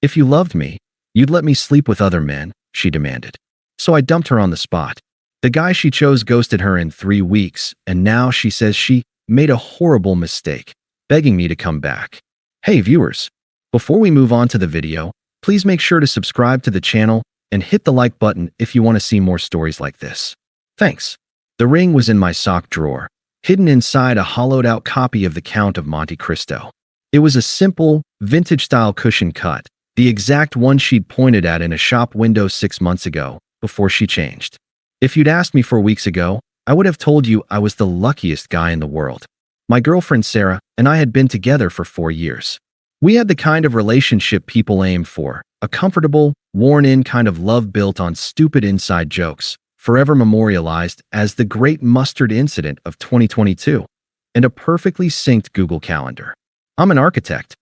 If you loved me, you'd let me sleep with other men, she demanded. So I dumped her on the spot. The guy she chose ghosted her in 3 weeks, and now she says she made a horrible mistake, begging me to come back. Hey viewers, before we move on to the video, please make sure to subscribe to the channel and hit the like button if you want to see more stories like this. Thanks. The ring was in my sock drawer, hidden inside a hollowed-out copy of The Count of Monte Cristo. It was a simple, vintage-style cushion cut, the exact one she'd pointed at in a shop window 6 months ago, before she changed. If you'd asked me 4 weeks ago, I would have told you I was the luckiest guy in the world. My girlfriend Sarah and I had been together for 4 years. We had the kind of relationship people aim for, a comfortable, worn-in kind of love built on stupid inside jokes, forever memorialized as the Great Mustard Incident of 2022, and a perfectly synced Google Calendar. I'm an architect.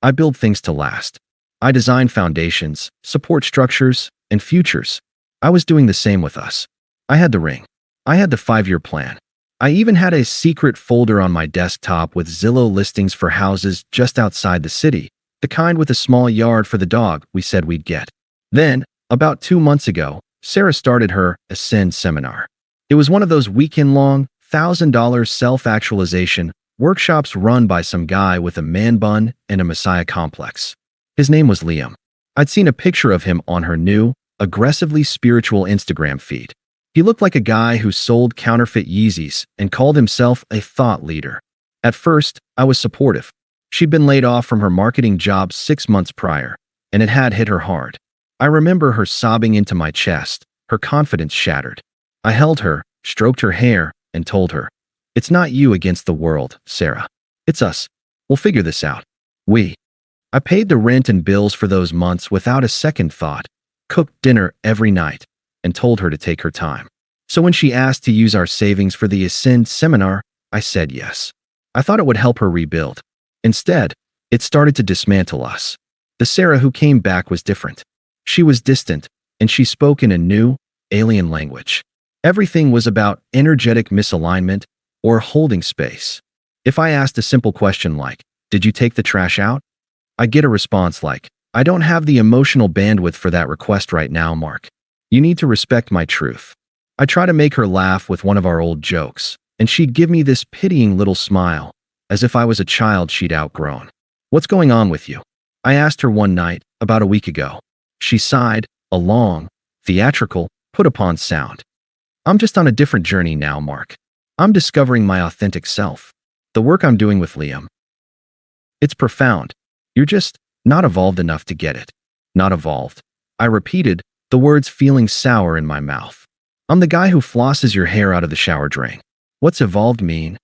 I build things to last. I design foundations, support structures, and futures. I was doing the same with us. I had the ring. I had the 5-year plan. I even had a secret folder on my desktop with Zillow listings for houses just outside the city, the kind with a small yard for the dog we said we'd get. Then, about 2 months ago, Sarah started her Ascend seminar. It was one of those weekend-long, $1,000 self-actualization workshops run by some guy with a man bun and a messiah complex. His name was Liam. I'd seen a picture of him on her new, aggressively spiritual Instagram feed. He looked like a guy who sold counterfeit Yeezys and called himself a thought leader. At first, I was supportive. She'd been laid off from her marketing job 6 months prior, and it had hit her hard. I remember her sobbing into my chest, her confidence shattered. I held her, stroked her hair, and told her, "It's not you against the world, Sarah. It's us. We'll figure this out. I paid the rent and bills for those months without a second thought, cooked dinner every night, and told her to take her time. So when she asked to use our savings for the Ascend seminar, I said yes. I thought it would help her rebuild. Instead, it started to dismantle us. The Sarah who came back was different. She was distant, and she spoke in a new, alien language. Everything was about energetic misalignment or holding space. If I asked a simple question like, "Did you take the trash out?" I get a response like, "I don't have the emotional bandwidth for that request right now, Mark. You need to respect my truth." I try to make her laugh with one of our old jokes, and she'd give me this pitying little smile, as if I was a child she'd outgrown. "What's going on with you?" I asked her one night, about a week ago. She sighed, a long, theatrical, put-upon sound. "I'm just on a different journey now, Mark. I'm discovering my authentic self. The work I'm doing with Liam. It's profound. You're just not evolved enough to get it." Not evolved. I repeated, the words feeling sour in my mouth. "I'm the guy who flosses your hair out of the shower drain. What's evolved mean?"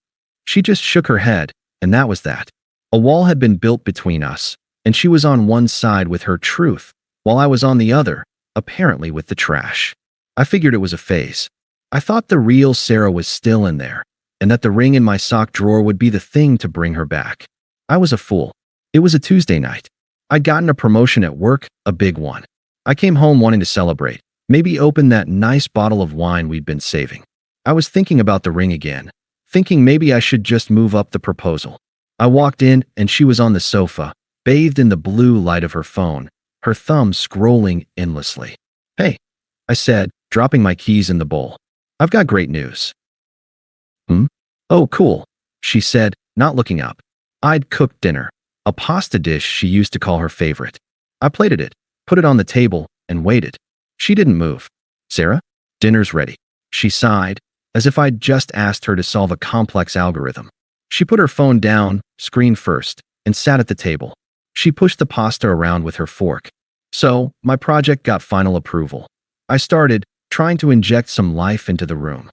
She just shook her head, and that was that. A wall had been built between us, and she was on one side with her truth, while I was on the other, apparently with the trash. I figured it was a phase. I thought the real Sarah was still in there, and that the ring in my sock drawer would be the thing to bring her back. I was a fool. It was a Tuesday night. I'd gotten a promotion at work, a big one. I came home wanting to celebrate, maybe open that nice bottle of wine we'd been saving. I was thinking about the ring again, thinking maybe I should just move up the proposal. I walked in, and she was on the sofa, bathed in the blue light of her phone, her thumb scrolling endlessly. "Hey," I said, dropping my keys in the bowl. "I've got great news." "Oh, cool," she said, not looking up. I'd cooked dinner, a pasta dish she used to call her favorite. I plated it, put it on the table, and waited. She didn't move. "Sarah, dinner's ready." She sighed, as if I'd just asked her to solve a complex algorithm. She put her phone down, screen first, and sat at the table. She pushed the pasta around with her fork. So, my project got final approval. I started, trying to inject some life into the room.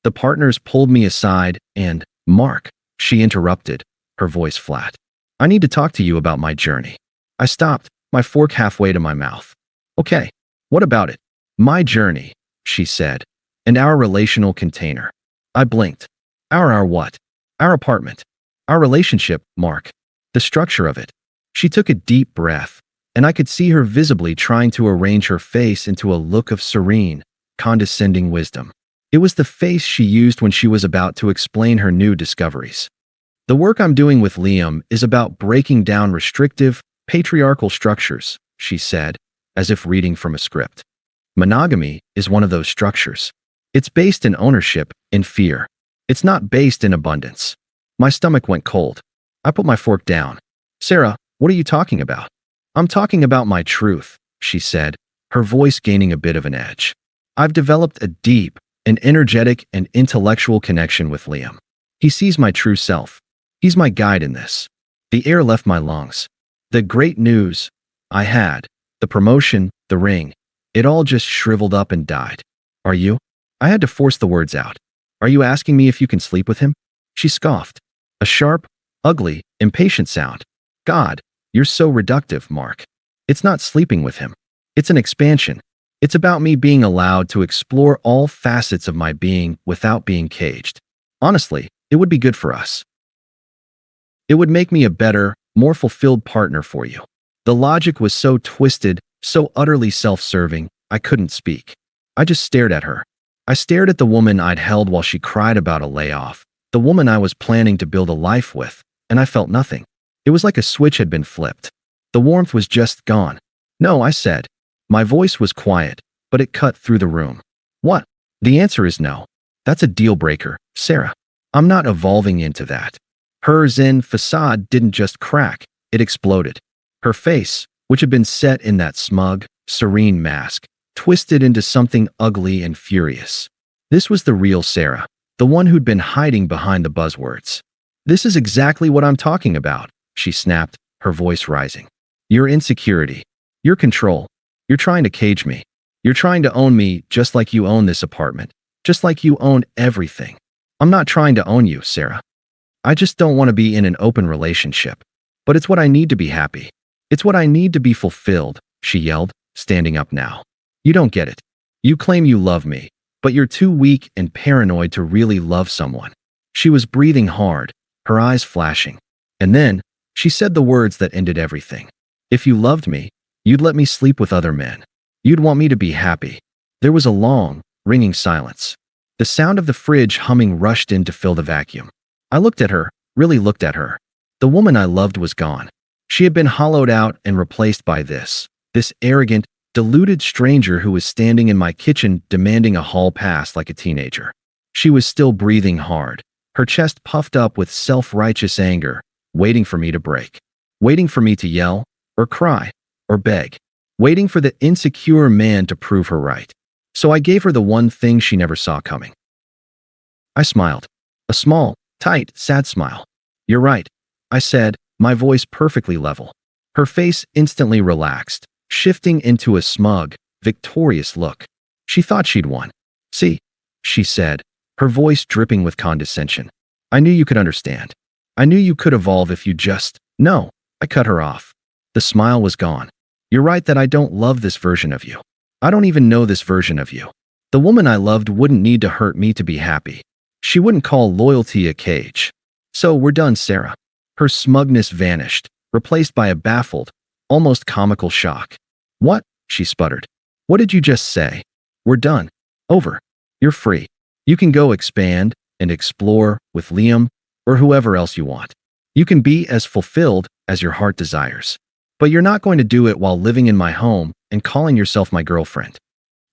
The partners pulled me aside and, "Mark," she interrupted, her voice flat. "I need to talk to you about my journey." I stopped, my fork halfway to my mouth. "Okay, what about it?" "My journey," she said, "and our relational container." I blinked. Our what?" "Our apartment. Our relationship, Mark. The structure of it." She took a deep breath, and I could see her visibly trying to arrange her face into a look of serene, condescending wisdom. It was the face she used when she was about to explain her new discoveries. "The work I'm doing with Liam is about breaking down restrictive, Patriarchal structures, she said, as if reading from a script. Monogamy is one of those structures. It's based in ownership, in fear. It's not based in abundance. My stomach went cold. I put my fork down. Sarah, what are you talking about? I'm talking about my truth, she said, her voice gaining a bit of an edge. I've developed a deep, an energetic and intellectual connection with Liam. He sees my true self. He's my guide in this. The air left my lungs. The great news I had, the promotion, the ring, it all just shriveled up and died. Are you? I had to force the words out. Are you asking me if you can sleep with him? She scoffed. A sharp, ugly, impatient sound. God, you're so reductive, Mark. It's not sleeping with him. It's an expansion. It's about me being allowed to explore all facets of my being without being caged. Honestly, it would be good for us. It would make me a better, more fulfilled partner for you. The logic was so twisted, so utterly self-serving, I couldn't speak. I just stared at her. I stared at the woman I'd held while she cried about a layoff, the woman I was planning to build a life with, and I felt nothing. It was like a switch had been flipped. The warmth was just gone. No, I said. My voice was quiet, but it cut through the room. What? The answer is no. That's a deal breaker, Sarah. I'm not evolving into that. Her Zen facade didn't just crack, it exploded. Her face, which had been set in that smug, serene mask, twisted into something ugly and furious. This was the real Sarah, the one who'd been hiding behind the buzzwords. This is exactly what I'm talking about, she snapped, her voice rising. Your insecurity. Your control. You're trying to cage me. You're trying to own me just like you own this apartment, just like you own everything. I'm not trying to own you, Sarah. I just don't want to be in an open relationship. But it's what I need to be happy. It's what I need to be fulfilled, she yelled, standing up now. You don't get it. You claim you love me, but you're too weak and paranoid to really love someone. She was breathing hard, her eyes flashing. And then, she said the words that ended everything. If you loved me, you'd let me sleep with other men. You'd want me to be happy. There was a long, ringing silence. The sound of the fridge humming rushed in to fill the vacuum. I looked at her, really looked at her. The woman I loved was gone. She had been hollowed out and replaced by this arrogant, deluded stranger who was standing in my kitchen demanding a hall pass like a teenager. She was still breathing hard, her chest puffed up with self-righteous anger, waiting for me to break. Waiting for me to yell, or cry, or beg. Waiting for the insecure man to prove her right. So I gave her the one thing she never saw coming. I smiled. A small, tight, sad smile. You're right, I said, my voice perfectly level. Her face instantly relaxed, shifting into a smug, victorious look. She thought she'd won. See, she said, her voice dripping with condescension. I knew you could understand. I knew you could evolve if you just… No, I cut her off. The smile was gone. You're right that I don't love this version of you. I don't even know this version of you. The woman I loved wouldn't need to hurt me to be happy. She wouldn't call loyalty a cage. So we're done, Sarah. Her smugness vanished, replaced by a baffled, almost comical shock. What? She sputtered. What did you just say? We're done. Over. You're free. You can go expand and explore with Liam or whoever else you want. You can be as fulfilled as your heart desires. But you're not going to do it while living in my home and calling yourself my girlfriend.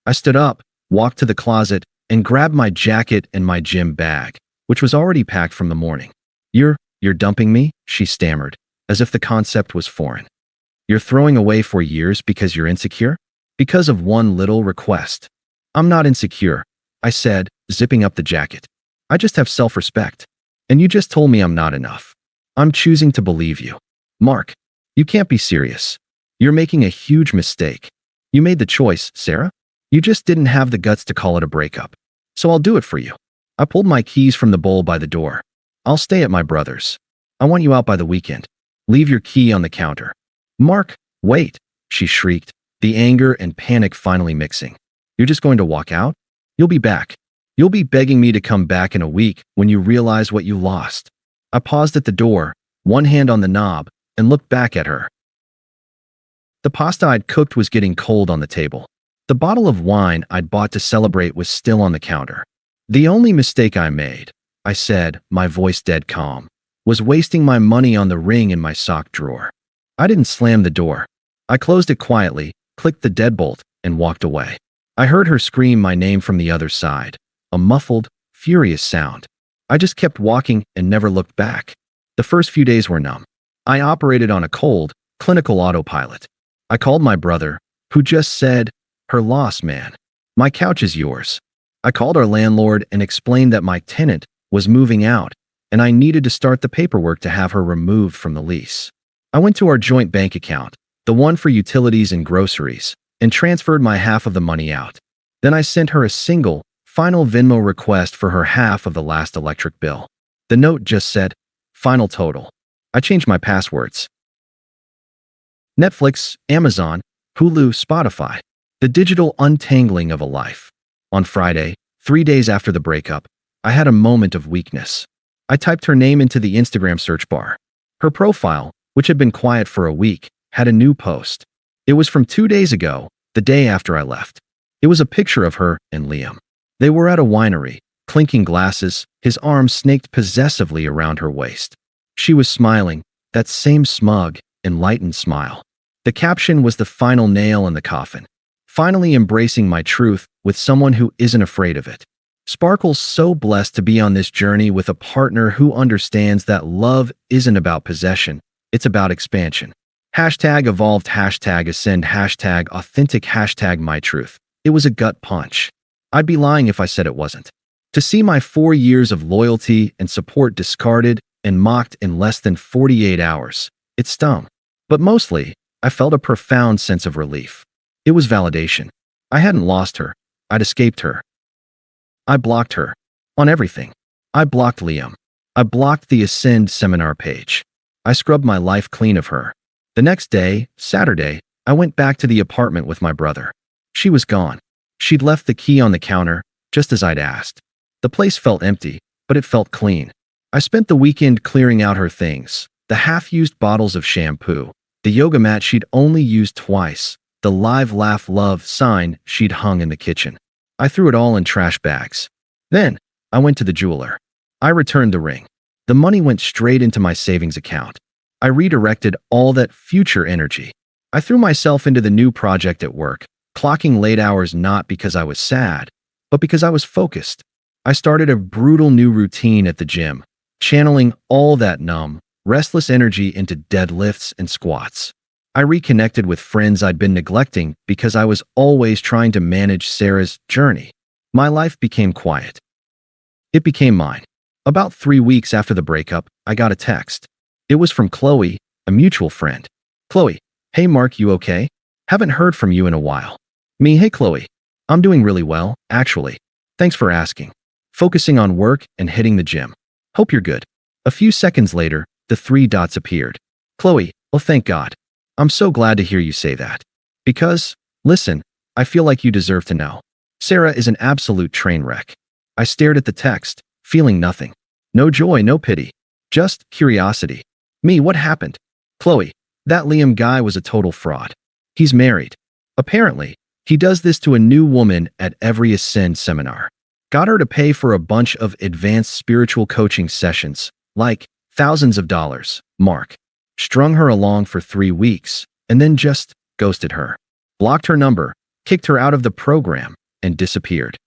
I stood up, walked to the closet, and grabbed my jacket and my gym bag, which was already packed from the morning. You're dumping me? She stammered, as if the concept was foreign. You're throwing away 4 years because you're insecure? Because of one little request. I'm not insecure, I said, zipping up the jacket. I just have self-respect. And you just told me I'm not enough. I'm choosing to believe you. Mark, you can't be serious. You're making a huge mistake. You made the choice, Sarah. You just didn't have the guts to call it a breakup. So I'll do it for you. I pulled my keys from the bowl by the door. I'll stay at my brother's. I want you out by the weekend. Leave your key on the counter. Mark, wait, she shrieked, the anger and panic finally mixing. You're just going to walk out? You'll be back. You'll be begging me to come back in a week when you realize what you lost. I paused at the door, one hand on the knob, and looked back at her. The pasta I'd cooked was getting cold on the table. The bottle of wine I'd bought to celebrate was still on the counter. The only mistake I made, I said, my voice dead calm, was wasting my money on the ring in my sock drawer. I didn't slam the door. I closed it quietly, clicked the deadbolt, and walked away. I heard her scream my name from the other side, a muffled, furious sound. I just kept walking and never looked back. The first few days were numb. I operated on a cold, clinical autopilot. I called my brother, who just said, "Her loss, man. My couch is yours." I called our landlord and explained that my tenant was moving out, and I needed to start the paperwork to have her removed from the lease. I went to our joint bank account, the one for utilities and groceries, and transferred my half of the money out. Then I sent her a single, final Venmo request for her half of the last electric bill. The note just said, "Final total." I changed my passwords. Netflix, Amazon, Hulu, Spotify. The digital untangling of a life. On Friday, 3 days after the breakup, I had a moment of weakness. I typed her name into the Instagram search bar. Her profile, which had been quiet for a week, had a new post. It was from 2 days ago, the day after I left. It was a picture of her and Liam. They were at a winery, clinking glasses, his arms snaked possessively around her waist. She was smiling, that same smug, enlightened smile. The caption was the final nail in the coffin. Finally embracing my truth with someone who isn't afraid of it. Sparkle's so blessed to be on this journey with a partner who understands that love isn't about possession, it's about expansion. Hashtag evolved, hashtag ascend, hashtag authentic, hashtag my truth. It was a gut punch. I'd be lying if I said it wasn't. To see my 4 years of loyalty and support discarded and mocked in less than 48 hours, it stung. But mostly, I felt a profound sense of relief. It was validation. I hadn't lost her. I'd escaped her. I blocked her. On everything. I blocked Liam. I blocked the Ascend seminar page. I scrubbed my life clean of her. The next day, Saturday, I went back to the apartment with my brother. She was gone. She'd left the key on the counter, just as I'd asked. The place felt empty, but it felt clean. I spent the weekend clearing out her things, the half-used bottles of shampoo, the yoga mat she'd only used twice, the live laugh love sign she'd hung in the kitchen. I threw it all in trash bags. Then, I went to the jeweler. I returned the ring. The money went straight into my savings account. I redirected all that future energy. I threw myself into the new project at work, clocking late hours not because I was sad, but because I was focused. I started a brutal new routine at the gym, channeling all that numb, restless energy into deadlifts and squats. I reconnected with friends I'd been neglecting because I was always trying to manage Sarah's journey. My life became quiet. It became mine. About 3 weeks after the breakup, I got a text. It was from Qley, a mutual friend. "Qley, hey Mark, you okay? Haven't heard from you in a while." Me, "Hey Qley, I'm doing really well, actually. Thanks for asking. Focusing on work and hitting the gym. Hope you're good." A few seconds later, the 3 dots appeared. "Qley, oh thank God. I'm so glad to hear you say that. Because, listen, I feel like you deserve to know. Sarah is an absolute train wreck." I stared at the text, feeling nothing. No joy, no pity. Just curiosity. Me, what happened? "Qley, that Liam guy was a total fraud. He's married. Apparently, he does this to a new woman at every Ascend seminar. Got her to pay for a bunch of advanced spiritual coaching sessions, like thousands of dollars, Mark. Strung her along for 3 weeks, and then just ghosted her. Blocked her number, kicked her out of the program, and disappeared.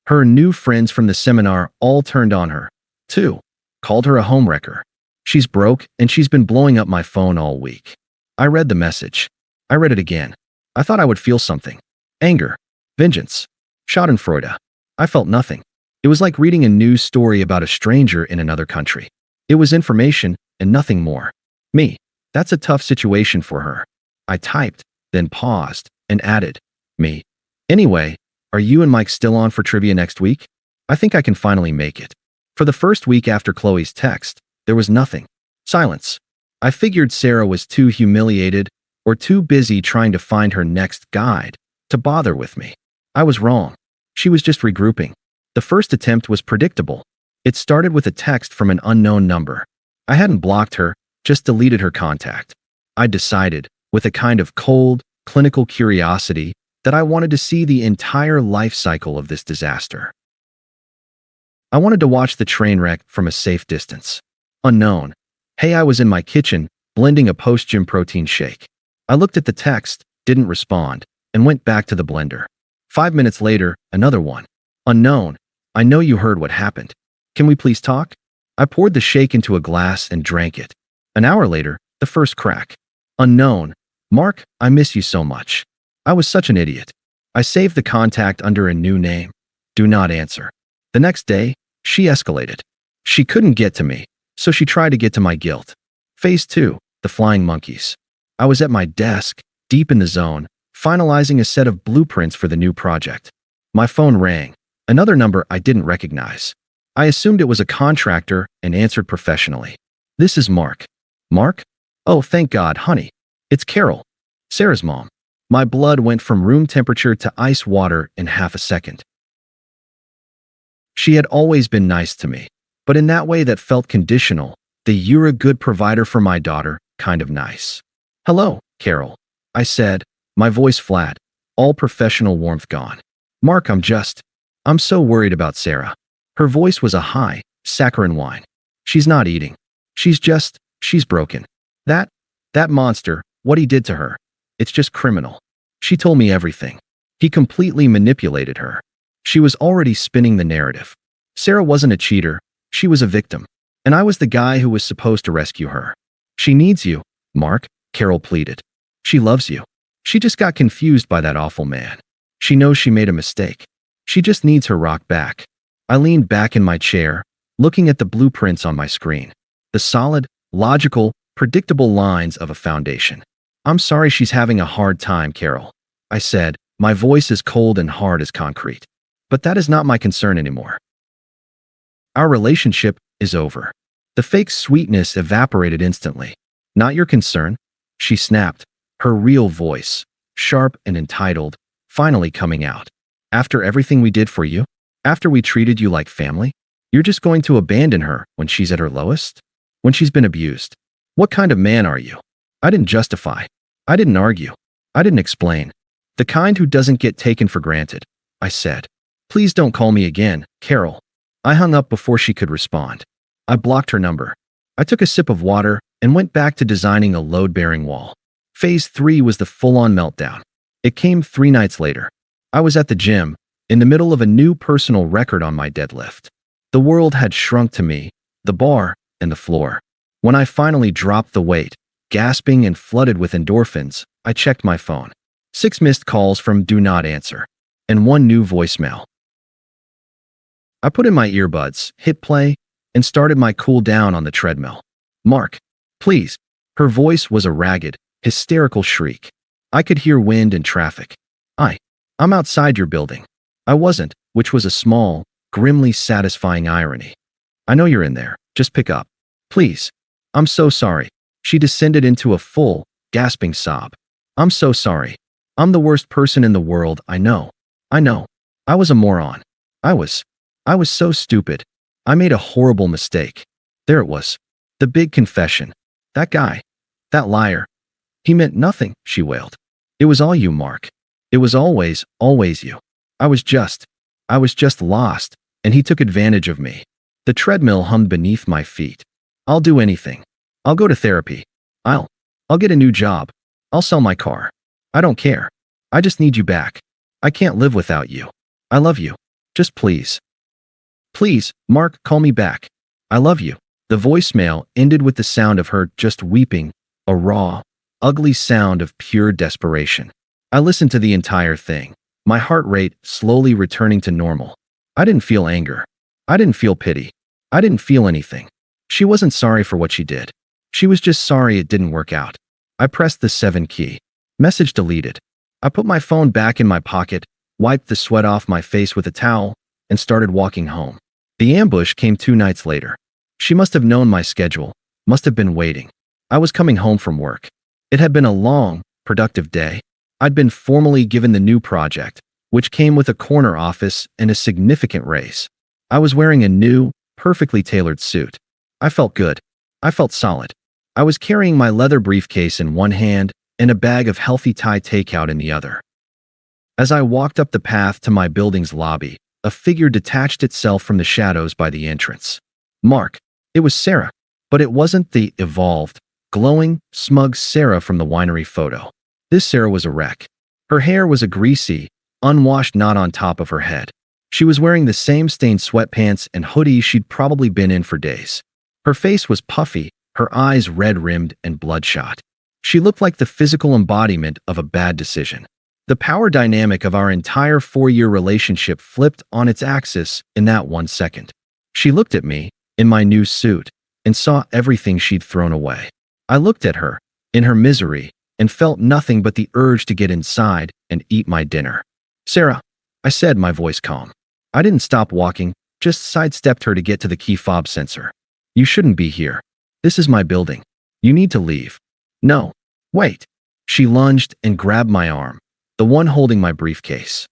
Her new friends from the seminar all turned on her, too. Called her a homewrecker. She's broke, and she's been blowing up my phone all week. I read the message. I read it again. I thought I would feel something. Anger. Vengeance. Schadenfreude. I felt nothing. It was like reading a news story about a stranger in another country. It was information and nothing more. Me, that's a tough situation for her. I typed, then paused, and added, me. Anyway, are you and Mike still on for trivia next week? I think I can finally make it. For the first week after Qley's text, there was nothing. Silence. I figured Sarah was too humiliated or too busy trying to find her next guide to bother with me. I was wrong. She was just regrouping. The first attempt was predictable. It started with a text from an unknown number. I hadn't blocked her, just deleted her contact. I decided, with a kind of cold, clinical curiosity, that I wanted to see the entire life cycle of this disaster. I wanted to watch the train wreck from a safe distance. Unknown. Hey, I was in my kitchen, blending a post-gym protein shake. I looked at the text, didn't respond, and went back to the blender. 5 minutes later, another one. Unknown. I know you heard what happened. Can we please talk? I poured the shake into a glass and drank it. An hour later, the first crack. Unknown. Mark, I miss you so much. I was such an idiot. I saved the contact under a new name. Do not answer. The next day, she escalated. She couldn't get to me, so she tried to get to my guilt. Phase 2, the flying monkeys. I was at my desk, deep in the zone, finalizing a set of blueprints for the new project. My phone rang. Another number I didn't recognize. I assumed it was a contractor and answered professionally. This is Mark. Mark? Oh, thank God, honey. It's Carol, Sarah's mom. My blood went from room temperature to ice water in half a second. She had always been nice to me, but in that way that felt conditional, the "you're a good provider for my daughter" kind of nice. Hello, Carol, I said, my voice flat, all professional warmth gone. Mark, I'm so worried about Sarah. Her voice was a high, saccharine whine. She's not eating. She's broken. That monster, what he did to her. It's just criminal. She told me everything. He completely manipulated her. She was already spinning the narrative. Sarah wasn't a cheater. She was a victim. And I was the guy who was supposed to rescue her. She needs you, Mark, Carol pleaded. She loves you. She just got confused by that awful man. She knows she made a mistake. She just needs her rock back. I leaned back in my chair, looking at the blueprints on my screen. The solid, logical, predictable lines of a foundation. I'm sorry she's having a hard time, Carol, I said, my voice as cold and hard as concrete. But that is not my concern anymore. Our relationship is over. The fake sweetness evaporated instantly. Not your concern, she snapped, her real voice, sharp and entitled, finally coming out. After everything we did for you? After we treated you like family? You're just going to abandon her when she's at her lowest? When she's been abused? What kind of man are you? I didn't justify. I didn't argue. I didn't explain. The kind who doesn't get taken for granted, I said. Please don't call me again, Carol. I hung up before she could respond. I blocked her number. I took a sip of water and went back to designing a load-bearing wall. Phase 3 was the full-on meltdown. It came 3 nights later. I was at the gym, in the middle of a new personal record on my deadlift. The world had shrunk to me, the bar, and the floor. When I finally dropped the weight, gasping and flooded with endorphins, I checked my phone. 6 missed calls from Do Not Answer, and 1 new voicemail. I put in my earbuds, hit play, and started my cool down on the treadmill. Mark, please. Her voice was a ragged, hysterical shriek. I could hear wind and traffic. I'm outside your building. I wasn't, which was a small, grimly satisfying irony. I know you're in there. Just pick up. Please. I'm so sorry. She descended into a full, gasping sob. I'm so sorry. I'm the worst person in the world, I know. I was a moron. I was so stupid. I made a horrible mistake. There it was. The big confession. That guy. That liar. He meant nothing, she wailed. It was all you, Mark. It was always you. I was just lost, and he took advantage of me. The treadmill hummed beneath my feet. I'll do anything. I'll go to therapy. I'll get a new job. I'll sell my car. I don't care. I just need you back. I can't live without you. I love you. Just please. Please, Mark, call me back. I love you. The voicemail ended with the sound of her just weeping, a raw, ugly sound of pure desperation. I listened to the entire thing, my heart rate slowly returning to normal. I didn't feel anger. I didn't feel pity. I didn't feel anything. She wasn't sorry for what she did. She was just sorry it didn't work out. I pressed the 7 key. Message deleted. I put my phone back in my pocket, wiped the sweat off my face with a towel, and started walking home. The ambush came 2 nights later. She must have known my schedule, must have been waiting. I was coming home from work. It had been a long, productive day. I'd been formally given the new project, which came with a corner office and a significant raise. I was wearing a new, perfectly tailored suit. I felt good. I felt solid. I was carrying my leather briefcase in one hand and a bag of healthy Thai takeout in the other. As I walked up the path to my building's lobby, a figure detached itself from the shadows by the entrance. Mark. It was Sarah. But it wasn't the evolved, glowing, smug Sarah from the winery photo. This Sarah was a wreck. Her hair was a greasy, unwashed knot on top of her head. She was wearing the same stained sweatpants and hoodie she'd probably been in for days. Her face was puffy, her eyes red-rimmed and bloodshot. She looked like the physical embodiment of a bad decision. The power dynamic of our entire 4-year relationship flipped on its axis in that 1 second. She looked at me, in my new suit, and saw everything she'd thrown away. I looked at her, in her misery, and felt nothing but the urge to get inside and eat my dinner. "Sarah," I said, my voice calm. I didn't stop walking, just sidestepped her to get to the key fob sensor. "You shouldn't be here. This is my building. You need to leave." "No. Wait." She lunged and grabbed my arm, the one holding my briefcase.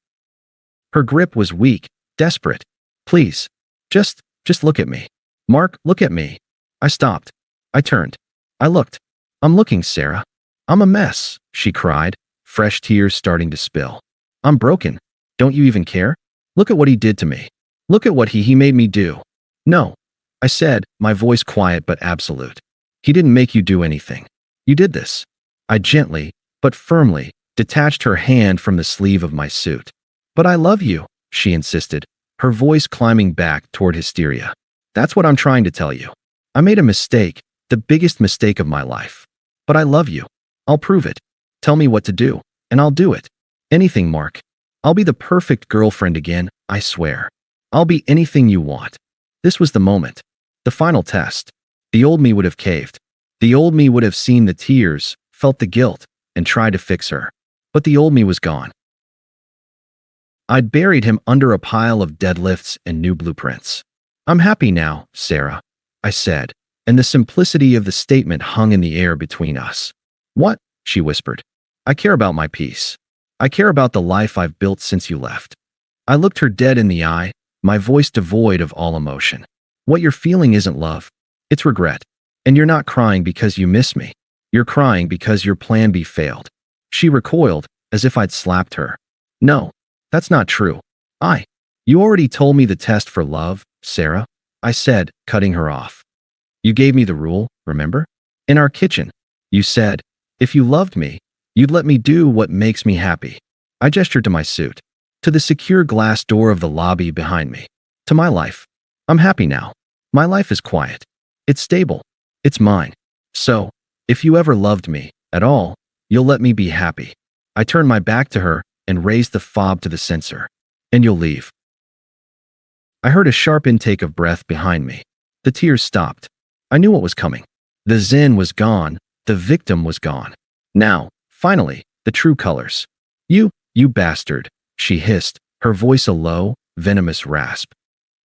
Her grip was weak, desperate. "Please. Just look at me. Mark, look at me." I stopped. I turned. I looked. "I'm looking, Sarah. I'm a mess," she cried, fresh tears starting to spill. "I'm broken. Don't you even care? Look at what he did to me. Look at what he made me do." "No," I said, my voice quiet but absolute. "He didn't make you do anything. You did this." I gently, but firmly, detached her hand from the sleeve of my suit. "But I love you," she insisted, her voice climbing back toward hysteria. "That's what I'm trying to tell you. I made a mistake, the biggest mistake of my life. But I love you. I'll prove it. Tell me what to do, and I'll do it. Anything, Mark. I'll be the perfect girlfriend again, I swear. I'll be anything you want." This was the moment. The final test. The old me would have caved. The old me would have seen the tears, felt the guilt, and tried to fix her. But the old me was gone. I'd buried him under a pile of deadlifts and new blueprints. "I'm happy now, Sarah," I said, and the simplicity of the statement hung in the air between us. "What?" she whispered. "I care about my peace. I care about the life I've built since you left." I looked her dead in the eye, my voice devoid of all emotion. "What you're feeling isn't love. It's regret. And you're not crying because you miss me. You're crying because your plan B failed." She recoiled, as if I'd slapped her. "No, that's not true. You already told me the test for love, Sarah," I said, cutting her off. "You gave me the rule, remember? In our kitchen. You said, if you loved me, you'd let me do what makes me happy." I gestured to my suit, to the secure glass door of the lobby behind me, to my life. "I'm happy now. My life is quiet. It's stable. It's mine. So, if you ever loved me, at all, you'll let me be happy." I turned my back to her and raised the fob to the sensor. "And you'll leave." I heard a sharp intake of breath behind me. The tears stopped. I knew what was coming. The zen was gone. The victim was gone. Now, finally, the true colors. You bastard," she hissed, her voice a low, venomous rasp.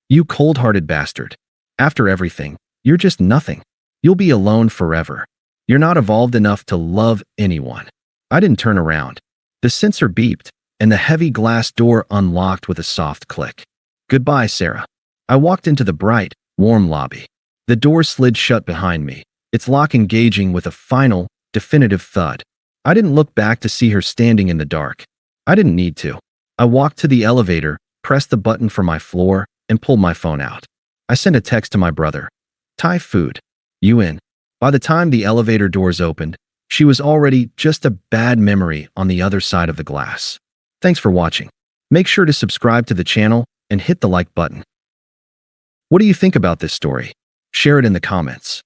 "You cold-hearted bastard. After everything, you're just nothing. You'll be alone forever. You're not evolved enough to love anyone." I didn't turn around. The sensor beeped, and the heavy glass door unlocked with a soft click. "Goodbye, Sarah." I walked into the bright, warm lobby. The door slid shut behind me, its lock engaging with a final, definitive thud. I didn't look back to see her standing in the dark. I didn't need to. I walked to the elevator, pressed the button for my floor, and pulled my phone out. I sent a text to my brother. "Thai food. You in?" By the time the elevator doors opened, she was already just a bad memory on the other side of the glass. Thanks for watching. Make sure to subscribe to the channel and hit the like button. What do you think about this story? Share it in the comments.